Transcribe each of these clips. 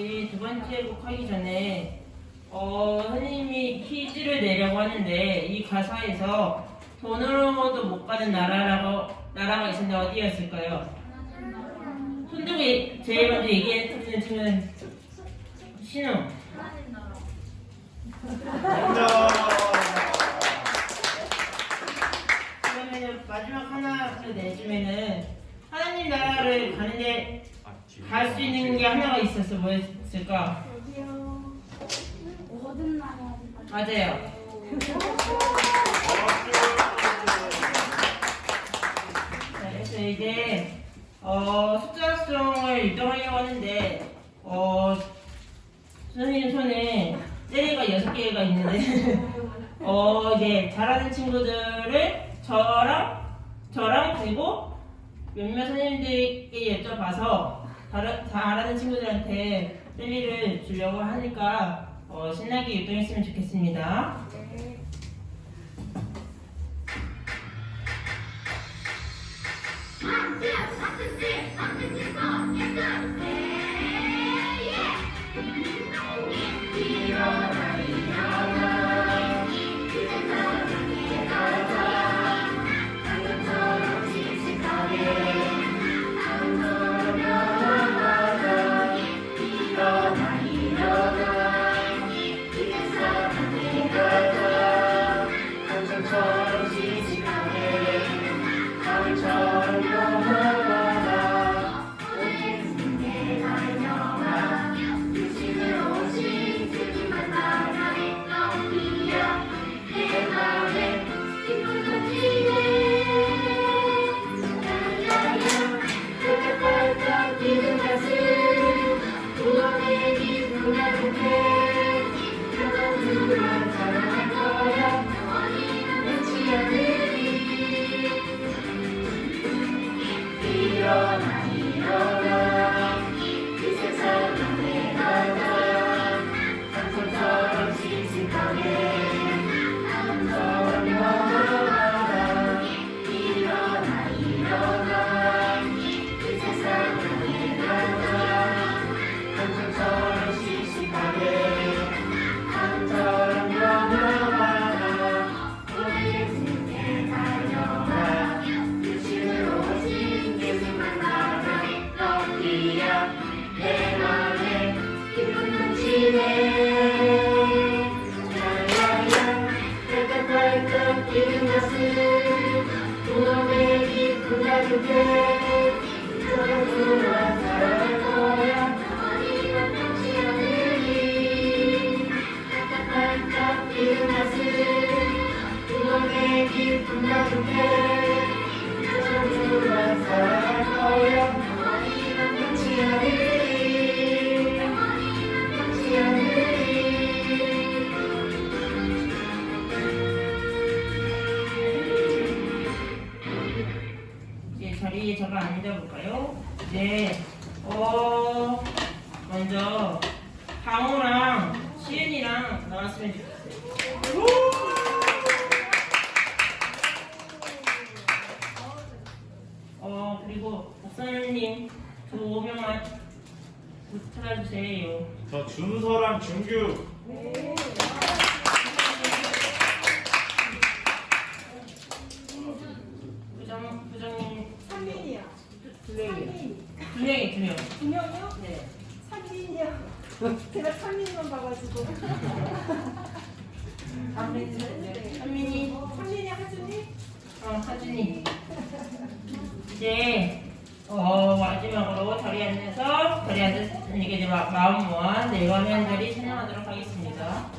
우리 두 번째 곡 하기 전에 선생님이 퀴즈를 내려고 하는데 이 가사에서 돈으로도 못 가는 나라가 있었는데 어디였을까요? 손 들고 제일 먼저 얘기해주는 친구는 신우. 그러면 마지막 하나 내주면은 하나님 나라를 가는데 갈 수 있는 게 하나가 있었어. 뭐였을까? 어디요? 모든 나라. 맞아요. 네, 그래서 이제 숫자 수정을 유도하려고 하는데 선생님 손에 젤리가 6개가 있는데 이제 잘하는 친구들을 저랑 그리고 몇몇 선생님들께 여쭤봐서 잘하는 친구들한테 젤리를 주려고 하니까 신나게 유도했으면 좋겠습니다. 자리에 잠깐 앉아볼까요? 이제 먼저 강호랑 시은이랑 나왔으면 좋겠어요. 그리고 목사님 2명만 찾아주세요. 저 준서랑 준규. 부장님 3인이요. 2명이요. 3인. 2명. 2명이요? 네. 3인이요. 제가 3인만 봐가지고. 한민이. 3인이 하준이? 하준이. 이제 마지막으로 자리에 앉아서 이게 마음 모아 네 화면들이 찬양하도록 하겠습니다.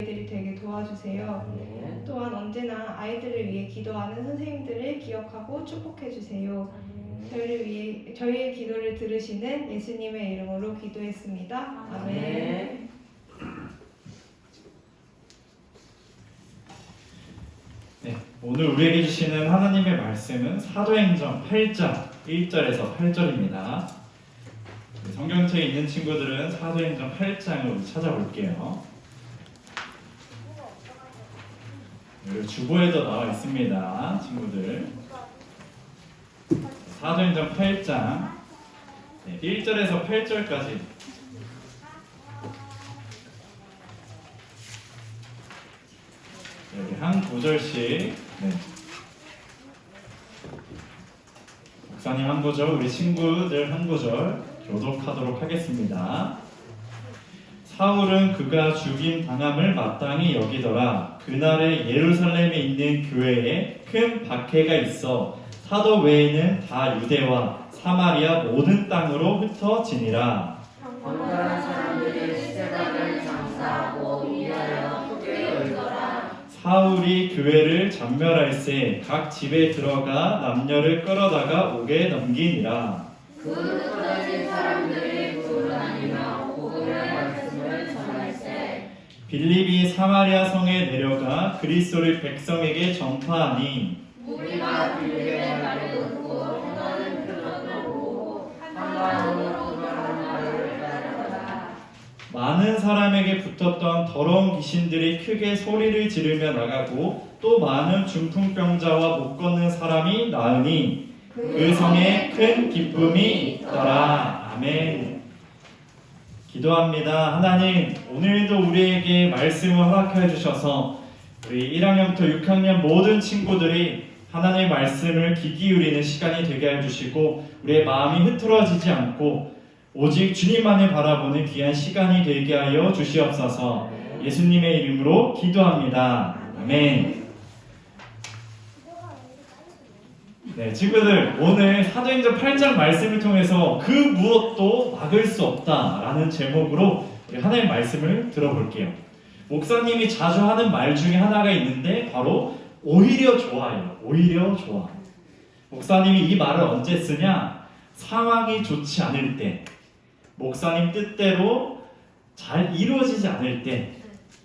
아이들이 되게 도와주세요. 또한 언제나 아이들을 위해 기도하는 선생님들을 기억하고 축복해 주세요. 저희의 기도를 들으시는 예수님의 이름으로 기도했습니다. 아멘. 네, 오늘 우리에게 주시는 하나님의 말씀은 사도행전 8장 1절에서 8절입니다. 성경책에 있는 친구들은 사도행전 8장을 찾아볼게요. 여기 주보에도 나와 있습니다, 친구들. 사도행전 8장 1절에서 8절까지 여기 한 구절씩 목사님 한 구절, 우리 친구들 한 구절 교독하도록 하겠습니다. 사울은 그가 죽임 당함을 마땅히 여기더라. 그날에 예루살렘에 있는 교회에 큰 박해가 있어 사도 외에는 다 유대와 사마리아 모든 땅으로 흩어지니라. 번갈아 사람들이 시제단을 장사하고 위하여 크게 열더라. 사울이 교회를 전멸할세 각 집에 들어가 남녀를 끌어다가 옥에 넘기니라. 그 흩어진 사람들이 돌아다니며 복음의 말씀을 전할세. 빌립이 사마리아 성에 내려가 그리스도를 백성에게 전파하니 우리가 빌립의 말을 듣고 행하는 표정을 보고 한마음으로 그러는 말을 따르더라. 많은 사람에게 붙었던 더러운 귀신들이 크게 소리를 지르며 나가고 또 많은 중풍병자와 못 걷는 사람이 나으니 그 성에 큰 기쁨이 있더라. 아멘. 기도합니다. 하나님, 오늘도 우리에게 말씀을 허락해 주셔서 우리 1학년부터 6학년 모든 친구들이 하나님의 말씀을 귀 기울이는 시간이 되게 해주시고 우리의 마음이 흐트러지지 않고 오직 주님만을 바라보는 귀한 시간이 되게 하여 주시옵소서. 예수님의 이름으로 기도합니다. 아멘. 네, 친구들, 오늘 사도행전 8장 말씀을 통해서 그 무엇도 막을 수 없다라는 제목으로 우리 하나님의 말씀을 들어볼게요. 목사님이 자주 하는 말 중에 하나가 있는데 바로 오히려 좋아요. 오히려 좋아. 목사님이 이 말을 언제 쓰냐? 상황이 좋지 않을 때, 목사님 뜻대로 잘 이루어지지 않을 때,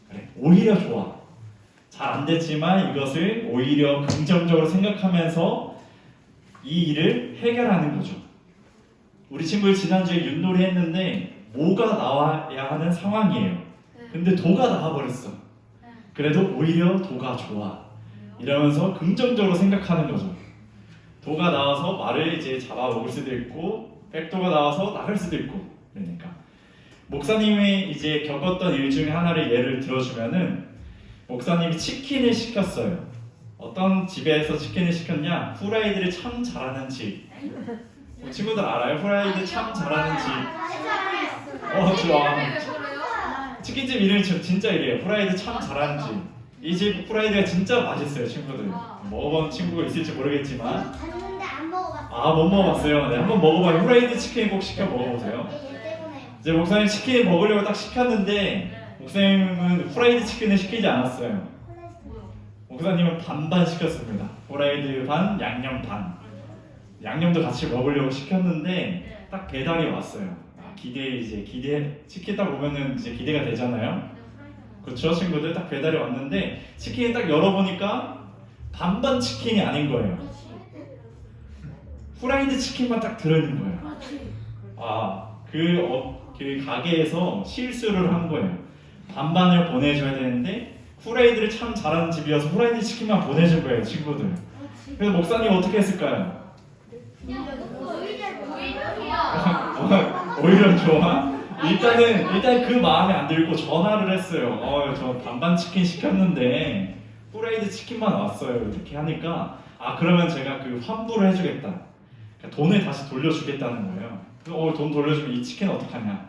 그래, 오히려 좋아. 잘 안 됐지만 이것을 오히려 긍정적으로 생각하면서 이 일을 해결하는 거죠. 우리 친구 지난주에 윷놀이 했는데 모가 나와야 하는 상황이에요. 근데 도가 나와버렸어. 그래도 오히려 도가 좋아. 이러면서 긍정적으로 생각하는 거죠. 도가 나와서 말을 이제 잡아먹을 수도 있고 백도가 나와서 나갈 수도 있고. 그러니까 목사님이 이제 겪었던 일 중에 하나를 예를 들어주면은 목사님이 치킨을 시켰어요. 어떤 집에서 치킨을 시켰냐? 후라이드를 참 잘하는 집. 친구들 알아요? 후라이드 참 잘하는 집. 좋아. 치킨집 이름이 진짜 이래요. 후라이드 참 잘하는 집. 이 집 후라이드가 진짜 맛있어요, 친구들. 먹어본 친구가 있을지 모르겠지만. 봤는데 안 먹어봤어. 못 먹어봤어요. 네, 한번 먹어봐요. 후라이드 치킨 꼭 시켜 먹어보세요. 이제 목사님 치킨 먹으려고 딱 시켰는데 목사님은 후라이드 치킨을 시키지 않았어요. 목사님은 반반 시켰습니다. 후라이드 반, 양념 반. 양념도 같이 먹으려고 시켰는데 딱 배달이 왔어요. 기대 치킨 딱 오면은 이제 기대가 되잖아요. 그렇죠, 친구들? 딱 배달이 왔는데 치킨을 딱 열어보니까 반반 치킨이 아닌 거예요. 후라이드 치킨만 딱 들어있는 거예요. 그 가게에서 실수를 한 거예요. 반반을 보내줘야 되는데 후라이드를 참 잘하는 집이어서 후라이드 치킨만 보내준 거예요, 친구들. 그래서 목사님 어떻게 했을까요? 오히려 좋아? 일단 그 마음에 안 들고 전화를 했어요. 저 반반 치킨 시켰는데 후라이드 치킨만 왔어요. 이렇게 하니까 그러면 제가 그 환불을 해주겠다. 그러니까 돈을 다시 돌려주겠다는 거예요. 돈 돌려주면 이 치킨 어떡하냐?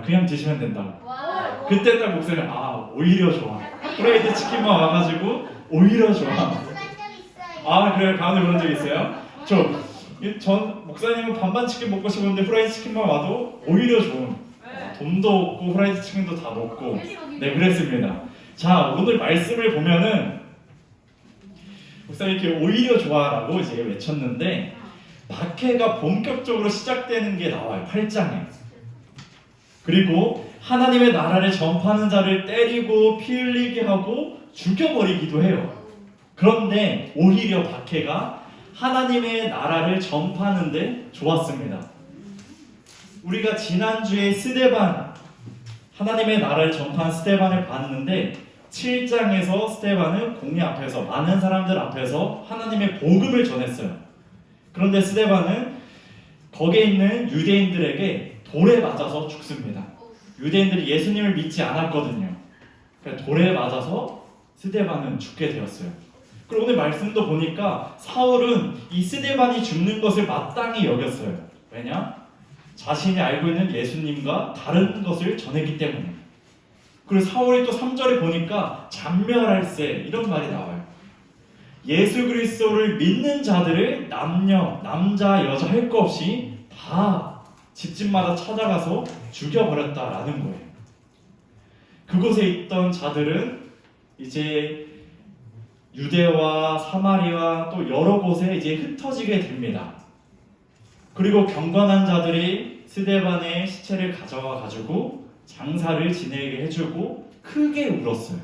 그냥 드시면 된다고. 그때 딱 목사님 오히려 좋아. 후라이드 치킨만 와가지고 오히려 좋아. 그래요? 가운데 그런 적 있어요? 전 목사님은 반반 치킨 먹고 싶었는데 후라이드 치킨만 와도 오히려 좋은. 돈도 없고 후라이드 치킨도 다 먹고. 네, 그랬습니다. 자, 오늘 말씀을 보면은 목사님 이렇게 오히려 좋아라고 이제 외쳤는데 박해가 본격적으로 시작되는 게 나와요. 8장에. 그리고 하나님의 나라를 전파하는 자를 때리고 피 흘리게 하고 죽여버리기도 해요. 그런데 오히려 박해가 하나님의 나라를 전파하는데 좋았습니다. 우리가 지난주에 스데반, 하나님의 나라를 전파한 스데반을 봤는데 7장에서 스데반은 공회 앞에서 많은 사람들 앞에서 하나님의 복음을 전했어요. 그런데 스데반은 거기에 있는 유대인들에게 돌에 맞아서 죽습니다. 유대인들이 예수님을 믿지 않았거든요. 돌에 맞아서 스데반은 죽게 되었어요. 그리고 오늘 말씀도 보니까 사울은 이 스데반이 죽는 것을 마땅히 여겼어요. 왜냐? 자신이 알고 있는 예수님과 다른 것을 전했기 때문에. 그리고 사울이 또 3절에 보니까 잔멸할세 이런 말이 나와요. 예수 그리스도를 믿는 자들을 남자 여자 할 것 없이 다 집집마다 찾아가서 죽여버렸다라는 거예요. 그곳에 있던 자들은 이제 유대와 사마리아 또 여러 곳에 이제 흩어지게 됩니다. 그리고 경건한 자들이 스데반의 시체를 가져와 가지고 장사를 지내게 해주고 크게 울었어요.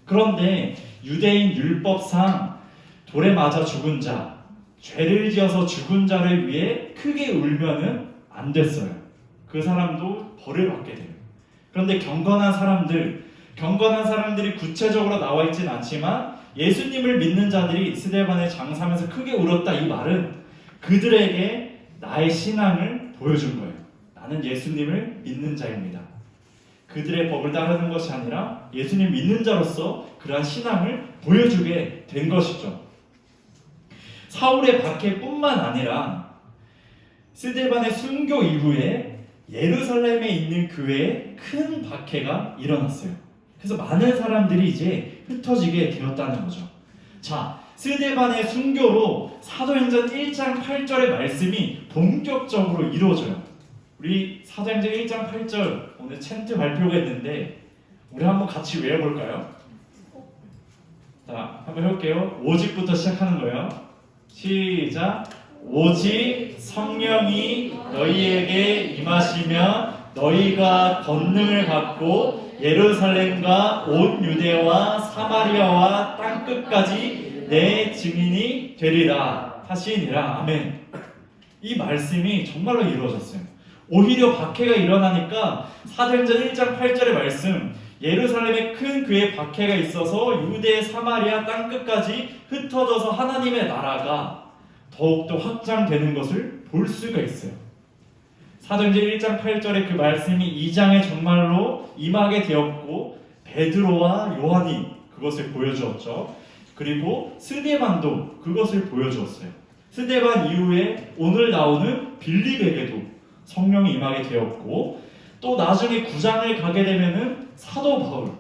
그런데 유대인 율법상 돌에 맞아 죽은 자, 죄를 지어서 죽은 자를 위해 크게 울면은 안 됐어요. 그 사람도 벌을 받게 돼요. 그런데 경건한 사람들이 구체적으로 나와 있진 않지만 예수님을 믿는 자들이 스데반에 장사하면서 크게 울었다. 이 말은 그들에게 나의 신앙을 보여준 거예요. 나는 예수님을 믿는 자입니다. 그들의 법을 따르는 것이 아니라 예수님 믿는 자로서 그러한 신앙을 보여주게 된 것이죠. 사울의 박해뿐만 아니라 스데반의 순교 이후에 예루살렘에 있는 교회에 큰 박해가 일어났어요. 그래서 많은 사람들이 이제 흩어지게 되었다는 거죠. 자, 스데반의 순교로 사도행전 1장 8절의 말씀이 본격적으로 이루어져요. 우리 사도행전 1장 8절 오늘 챈트 발표가 있는데 우리 한번 같이 외워볼까요? 자, 한번 해볼게요. 오직부터 시작하는 거예요. 시작. 오직 성령이 너희에게 임하시면 너희가 권능을 받고 예루살렘과 온 유대와 사마리아와 땅끝까지 내 증인이 되리라 하시니라. 아멘. 이 말씀이 정말로 이루어졌어요. 오히려 박해가 일어나니까 사도행전 1장 8절의 말씀, 예루살렘에 큰 교회 박해가 있어서 유대 사마리아 땅끝까지 흩어져서 하나님의 나라가 더욱더 확장되는 것을 볼 수가 있어요. 사도행전 1장 8절의 그 말씀이 2장에 정말로 임하게 되었고 베드로와 요한이 그것을 보여주었죠. 그리고 스데반도 그것을 보여주었어요. 스데반 이후에 오늘 나오는 빌립에게도 성령이 임하게 되었고 또 나중에 9장을 가게 되면은 사도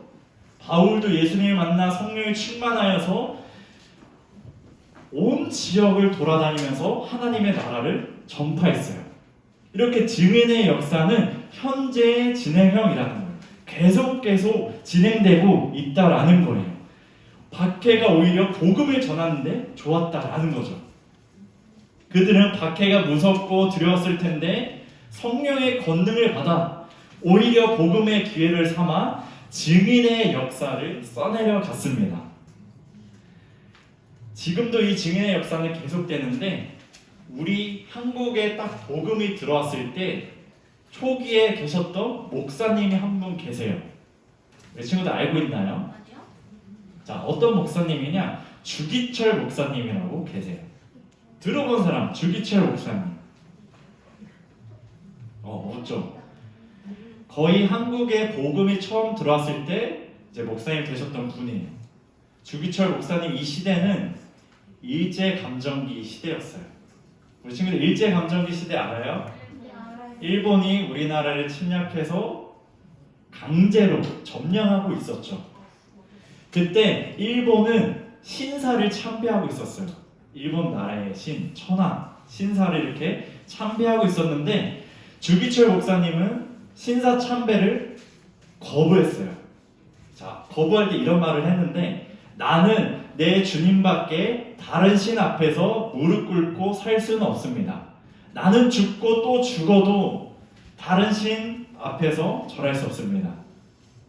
바울도 예수님을 만나 성령이 충만하여서 온 지역을 돌아다니면서 하나님의 나라를 전파했어요. 이렇게 증인의 역사는 현재 진행형이라는 거예요. 계속 진행되고 있다라는 거예요. 박해가 오히려 복음을 전하는데 좋았다라는 거죠. 그들은 박해가 무섭고 두려웠을 텐데 성령의 권능을 받아 오히려 복음의 기회를 삼아 증인의 역사를 써내려 갔습니다. 지금도 이 증인의 역사는 계속되는데 우리 한국에 딱 복음이 들어왔을 때 초기에 계셨던 목사님이 한 분 계세요. 우리 친구들 알고 있나요? 아니요. 자, 어떤 목사님이냐? 주기철 목사님이라고 계세요. 들어본 사람, 주기철 목사님. 없죠? 거의 한국에 복음이 처음 들어왔을 때 이제 목사님 되셨던 분이에요. 주기철 목사님 이 시대는 일제감정기 시대였어요. 우리 친구들 일제감정기 시대 알아요? 일본이 우리나라를 침략해서 강제로 점령하고 있었죠. 그때 일본은 신사를 참배하고 있었어요. 일본 나라의 신, 천황, 신사를 이렇게 참배하고 있었는데 주기철 목사님은 신사 참배를 거부했어요. 자, 거부할 때 이런 말을 했는데 나는 내 주님밖에 다른 신 앞에서 무릎 꿇고 살 수는 없습니다. 나는 죽고 또 죽어도 다른 신 앞에서 절할 수 없습니다.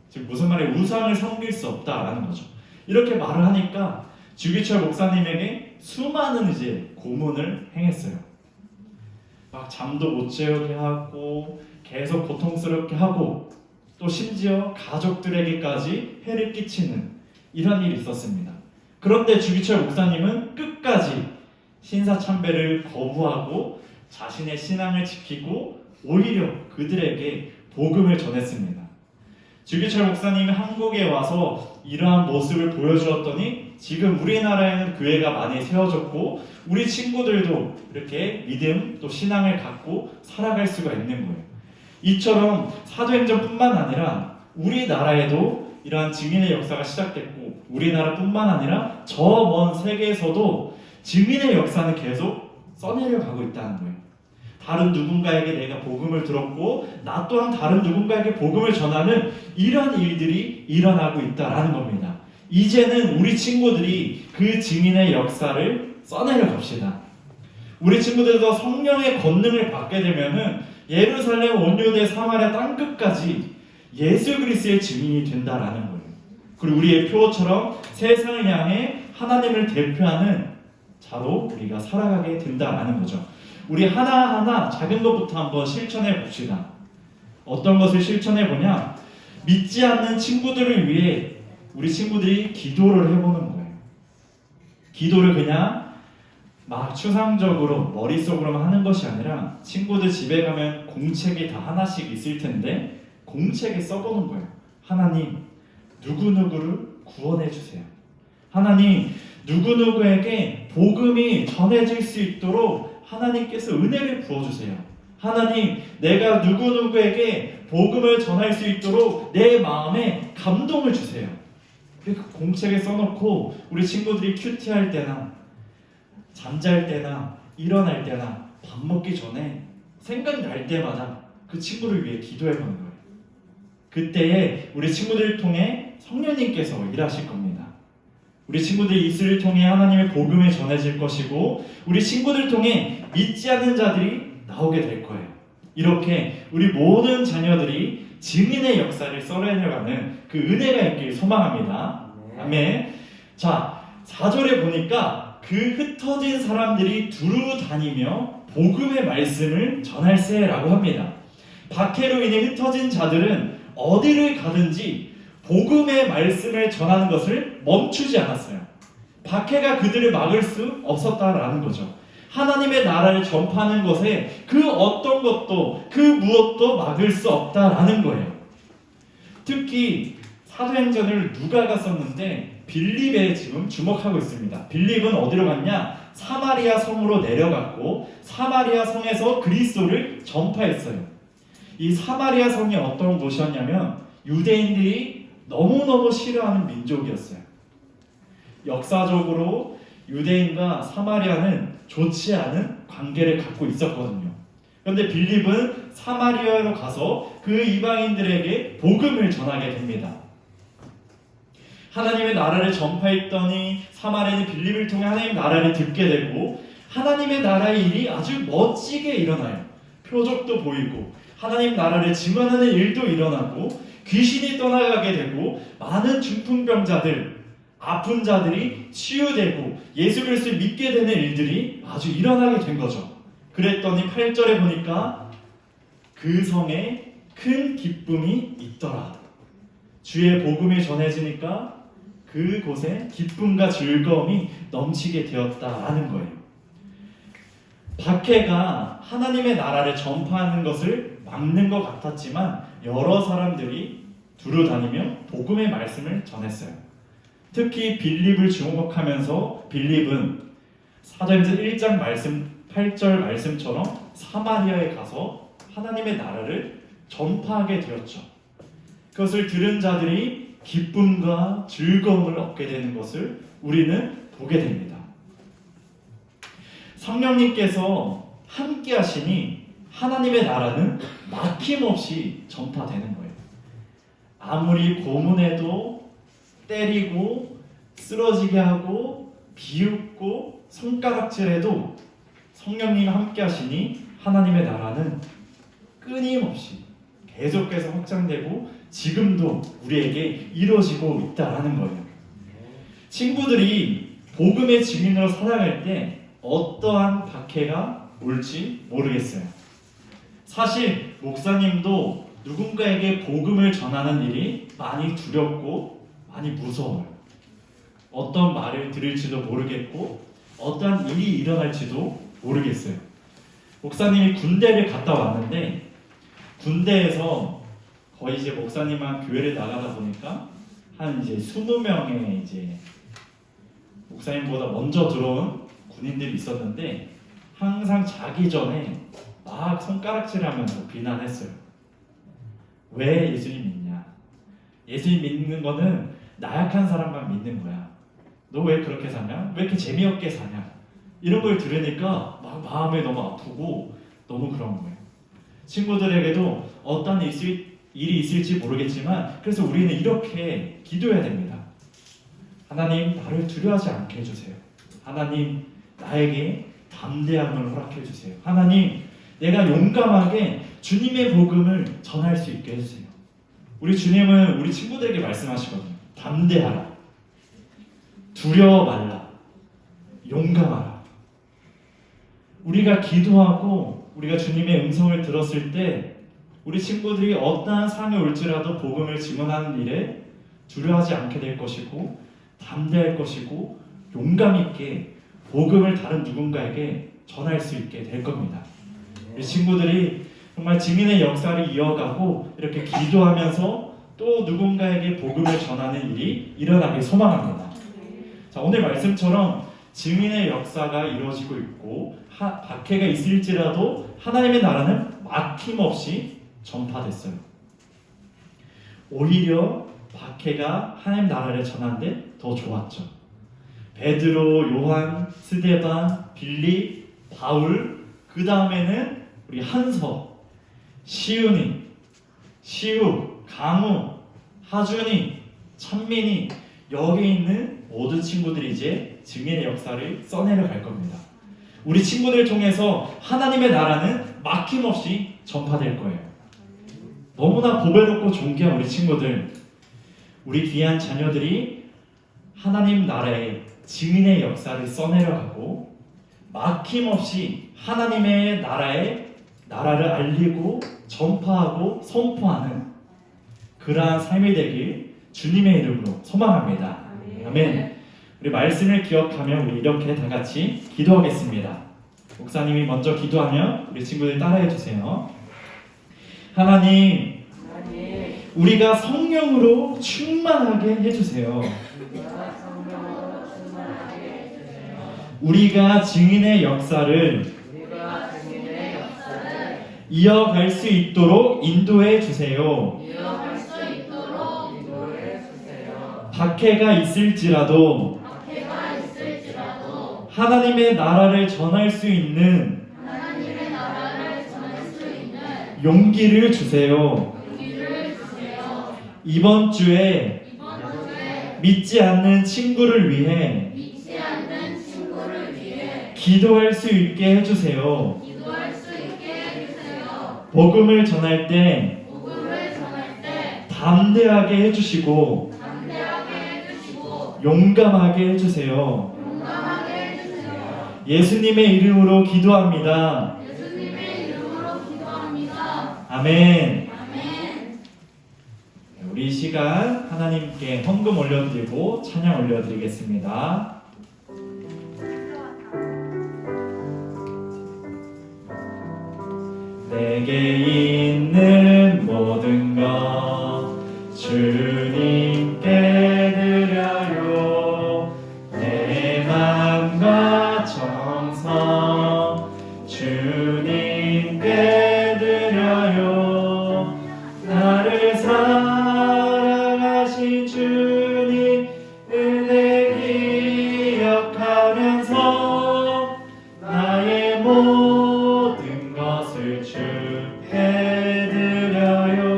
지금 무슨 말이에요? 우상을 섬길 수 없다라는 거죠. 이렇게 말을 하니까 주기철 목사님에게 수많은 이제 고문을 행했어요. 막 잠도 못 재우게 하고 계속 고통스럽게 하고 또 심지어 가족들에게까지 해를 끼치는 이런 일이 있었습니다. 그런데 주기철 목사님은 끝까지 신사 참배를 거부하고 자신의 신앙을 지키고 오히려 그들에게 복음을 전했습니다. 주기철 목사님이 한국에 와서 이러한 모습을 보여주었더니 지금 우리나라에는 교회가 많이 세워졌고 우리 친구들도 이렇게 믿음 또 신앙을 갖고 살아갈 수가 있는 거예요. 이처럼 사도행전뿐만 아니라 우리나라에도 이러한 증인의 역사가 시작됐고 우리나라뿐만 아니라 저 먼 세계에서도 증인의 역사는 계속 써내려 가고 있다는 거예요. 다른 누군가에게 내가 복음을 들었고 나 또한 다른 누군가에게 복음을 전하는 이런 일들이 일어나고 있다는 겁니다. 이제는 우리 친구들이 그 증인의 역사를 써내려 갑시다. 우리 친구들도 성령의 권능을 받게 되면은 예루살렘 온 유대 사마리아 땅끝까지 예수 그리스도의 증인이 된다라는 거예요. 그리고 우리의 표처럼 세상을 향해 하나님을 대표하는 자로 우리가 살아가게 된다라는 거죠. 우리 하나하나 작은 것부터 한번 실천해 봅시다. 어떤 것을 실천해 보냐? 믿지 않는 친구들을 위해 우리 친구들이 기도를 해보는 거예요. 기도를 그냥 막 추상적으로 머릿속으로만 하는 것이 아니라 친구들 집에 가면 공책이 다 하나씩 있을 텐데 공책에 써보는 거예요. 하나님, 누구누구를 구원해 주세요. 하나님, 누구누구에게 복음이 전해질 수 있도록 하나님께서 은혜를 부어주세요. 하나님, 내가 누구누구에게 복음을 전할 수 있도록 내 마음에 감동을 주세요. 그 공책에 써놓고 우리 친구들이 큐티할 때나 잠잘 때나 일어날 때나 밥 먹기 전에 생각날 때마다 그 친구를 위해 기도해보는 거예요. 그때에 우리 친구들을 통해 성령님께서 일하실 겁니다. 우리 친구들이 이슬을 통해 하나님의 복음을 전해질 것이고 우리 친구들을 통해 믿지 않는 자들이 나오게 될 거예요. 이렇게 우리 모든 자녀들이 증인의 역사를 써내려가는 그 은혜가 있길 소망합니다. 아멘. 자, 4절에 보니까 그 흩어진 사람들이 두루 다니며 복음의 말씀을 전할세라고 합니다. 박해로 인해 흩어진 자들은 어디를 가든지 복음의 말씀을 전하는 것을 멈추지 않았어요. 박해가 그들을 막을 수 없었다라는 거죠. 하나님의 나라를 전파하는 것에 그 어떤 것도 그 무엇도 막을 수 없다라는 거예요. 특히 사도행전을 누가가 썼는데 빌립에 지금 주목하고 있습니다. 빌립은 어디로 갔냐? 사마리아 성으로 내려갔고 사마리아 성에서 그리스도를 전파했어요. 이 사마리아 성이 어떤 곳이었냐면 유대인들이 너무너무 싫어하는 민족이었어요. 역사적으로 유대인과 사마리아는 좋지 않은 관계를 갖고 있었거든요. 그런데 빌립은 사마리아로 가서 그 이방인들에게 복음을 전하게 됩니다. 하나님의 나라를 전파했더니 사마리아는 빌립을 통해 하나님의 나라를 듣게 되고 하나님의 나라의 일이 아주 멋지게 일어나요. 표적도 보이고 하나님 나라를 증언하는 일도 일어나고 귀신이 떠나가게 되고 많은 중풍병자들, 아픈 자들이 치유되고 예수 그리스도를 믿게 되는 일들이 아주 일어나게 된 거죠. 그랬더니 8절에 보니까 그 성에 큰 기쁨이 있더라. 주의 복음이 전해지니까 그곳에 기쁨과 즐거움이 넘치게 되었다라는 거예요. 박해가 하나님의 나라를 전파하는 것을 막는 것 같았지만 여러 사람들이 두루 다니며 복음의 말씀을 전했어요. 특히 빌립을 주목하면서 빌립은 사도행전 1장 말씀 8절 말씀처럼 사마리아에 가서 하나님의 나라를 전파하게 되었죠. 그것을 들은 자들이 기쁨과 즐거움을 얻게 되는 것을 우리는 보게 됩니다. 성령님께서 함께 하시니 하나님의 나라는 막힘없이 전파되는 거예요. 아무리 고문해도 때리고 쓰러지게 하고 비웃고 손가락질해도 성령님이 함께 하시니 하나님의 나라는 끊임없이 계속해서 확장되고 지금도 우리에게 이루어지고 있다는 거예요. 친구들이 복음의 증인으로 살아갈 때 어떠한 박해가 올지 모르겠어요. 사실 목사님도 누군가에게 복음을 전하는 일이 많이 두렵고 많이 무서워요. 어떤 말을 들을지도 모르겠고 어떠한 일이 일어날지도 모르겠어요. 목사님이 군대를 갔다 왔는데 군대에서 거의 이제 목사님만 교회를 나가다 보니까 한 이제 20명의 이제 목사님보다 먼저 들어온 군인들이 있었는데 항상 자기 전에 막 손가락질하면서 비난했어요. 왜 예수님 믿냐? 예수님 믿는 거는 나약한 사람만 믿는 거야. 너 왜 그렇게 사냐? 왜 이렇게 재미없게 사냐? 이런 걸 들으니까 막 마음이 너무 아프고 너무 그런 거예요. 친구들에게도 어떤 일이 있을지 모르겠지만 그래서 우리는 이렇게 기도해야 됩니다. 하나님, 나를 두려워하지 않게 해주세요. 하나님, 나에게 담대함을 허락해 주세요. 하나님, 내가 용감하게 주님의 복음을 전할 수 있게 해주세요. 우리 주님은 우리 친구들에게 말씀하시거든요. 담대하라. 두려워 말라. 용감하라. 우리가 기도하고 우리가 주님의 음성을 들었을 때 우리 친구들이 어떠한 상이 올지라도 복음을 증언하는 일에 두려워하지 않게 될 것이고 담대할 것이고 용감 있게 복음을 다른 누군가에게 전할 수 있게 될 겁니다. 우리 친구들이 정말 증인의 역사를 이어가고 이렇게 기도하면서 또 누군가에게 복음을 전하는 일이 일어나길 소망합니다. 자, 오늘 말씀처럼 증인의 역사가 이루어지고 있고 박해가 있을지라도 하나님의 나라는 막힘없이 전파됐어요. 오히려 박해가 하나님 나라를 전하는데 더 좋았죠. 베드로, 요한, 스데반, 빌립, 바울, 그 다음에는 우리 한서, 시은이, 시우, 강우, 하준이, 찬민이, 여기 있는 모든 친구들이 이제 증인의 역사를 써내려 갈 겁니다. 우리 친구들을 통해서 하나님의 나라는 막힘없이 전파될 거예요. 너무나 보배롭고 존귀한 우리 친구들, 우리 귀한 자녀들이 하나님 나라의 증인의 역사를 써내려가고 막힘없이 하나님의 나라를 알리고 전파하고 선포하는 그러한 삶이 되길 주님의 이름으로 소망합니다. 아멘. 우리 말씀을 기억하며 우리 이렇게 다 같이 기도하겠습니다. 목사님이 먼저 기도하면 우리 친구들 따라해 주세요. 하나님, 우리가 성령으로 충만하게 해주세요. 우리가 증인의 역사를 이어갈 수 있도록 인도해 주세요. 박해가 있을지라도 하나님의 나라를 전할 수 있는 용기를 주세요. 이번 주에 믿지 않는 친구를 위해 기도할 수 있게 해주세요. 복음을 전할 때 담대하게 해주시고 용감하게 해주세요. 예수님의 이름으로 기도합니다. 아멘. 우리 이 시간 하나님께 헌금 올려드리고 찬양 올려드리겠습니다. 내게 있는 모든 것 주님께 드려요. 내 마음과 정성 주님께 드려요. 나를 사랑하신 주님 은혜 기억하면서 나의 모든 것을 주께 드려요.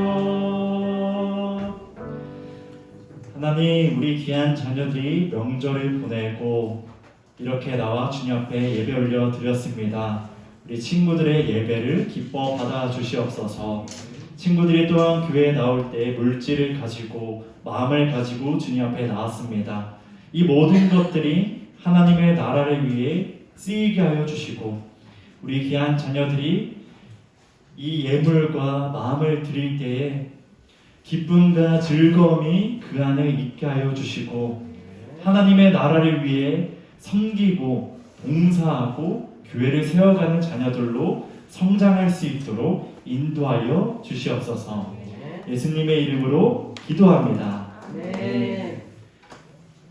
하나님, 우리 귀한 자녀들이 명절을 보내고 이렇게 나와 주님 앞에 예배 올려 드렸습니다. 우리 친구들의 예배를 기뻐 받아 주시옵소서. 친구들이 또한 교회에 나올 때 물질을 가지고 마음을 가지고 주님 앞에 나왔습니다. 이 모든 것들이 하나님의 나라를 위해 쓰이게 하여 주시고 우리 귀한 자녀들이 이 예물과 마음을 드릴 때에 기쁨과 즐거움이 그 안에 있게 하여 주시고 하나님의 나라를 위해 섬기고 봉사하고 교회를 세워가는 자녀들로 성장할 수 있도록 인도하여 주시옵소서. 예수님의 이름으로 기도합니다.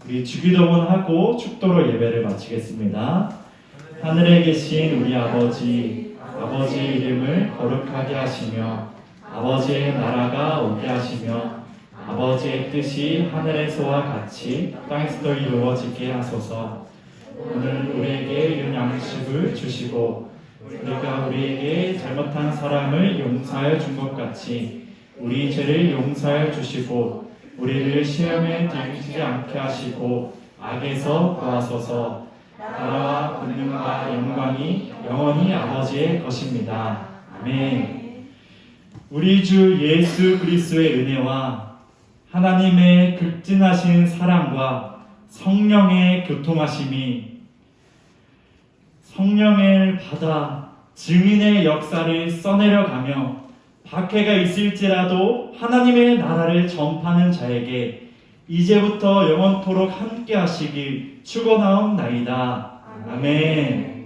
우리 주기도문 하고 축도로 예배를 마치겠습니다. 하늘에 계신 우리 아버지, 아버지의 이름을 거룩하게 하시며 아버지의 나라가 오게 하시며 아버지의 뜻이 하늘에서와 같이 땅에서도 이루어지게 하소서. 오늘 우리에게 이런 양식을 주시고 우리가 우리에게 잘못한 사람을 용서하여 준 것 같이 우리 죄를 용서하여 주시고 우리를 시험에 들이지 않게 하시고 악에서 구하소서. 나라와 권능과 영광이 영원히 아버지의 것입니다. 아멘. 우리 주 예수 그리스도의 은혜와 하나님의 극진하신 사랑과 성령의 교통하심이 성령을 받아 증인의 역사를 써내려가며 박해가 있을지라도 하나님의 나라를 전파하는 자에게 이제부터 영원토록 함께 하시길 축원하옵나이다. 아멘.